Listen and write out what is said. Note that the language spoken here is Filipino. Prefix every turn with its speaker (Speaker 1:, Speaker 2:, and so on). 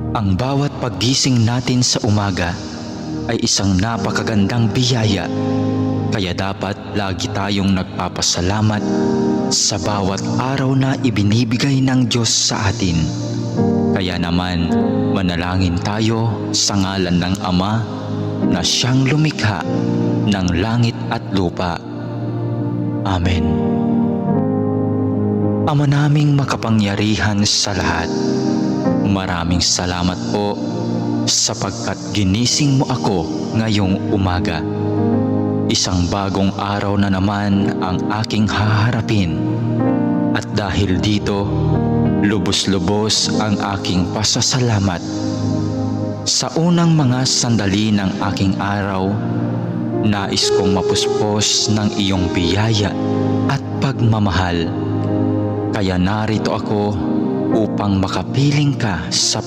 Speaker 1: Ang bawat paggising natin sa umaga ay isang napakagandang biyaya, kaya dapat lagi tayong nagpapasalamat sa bawat araw na ibinibigay ng Diyos sa atin. Kaya naman, manalangin tayo sa ngalan ng Ama na siyang lumikha ng langit at lupa. Amen. Ama naming makapangyarihan sa lahat, maraming salamat po sapagkat ginising mo ako ngayong umaga. Isang bagong araw na naman ang aking haharapin. At dahil dito, lubos-lubos ang aking pasasalamat. Sa unang mga sandali ng aking araw, nais kong mapuspos ng iyong biyaya at pagmamahal. Kaya narito ako upang makapiling ka sa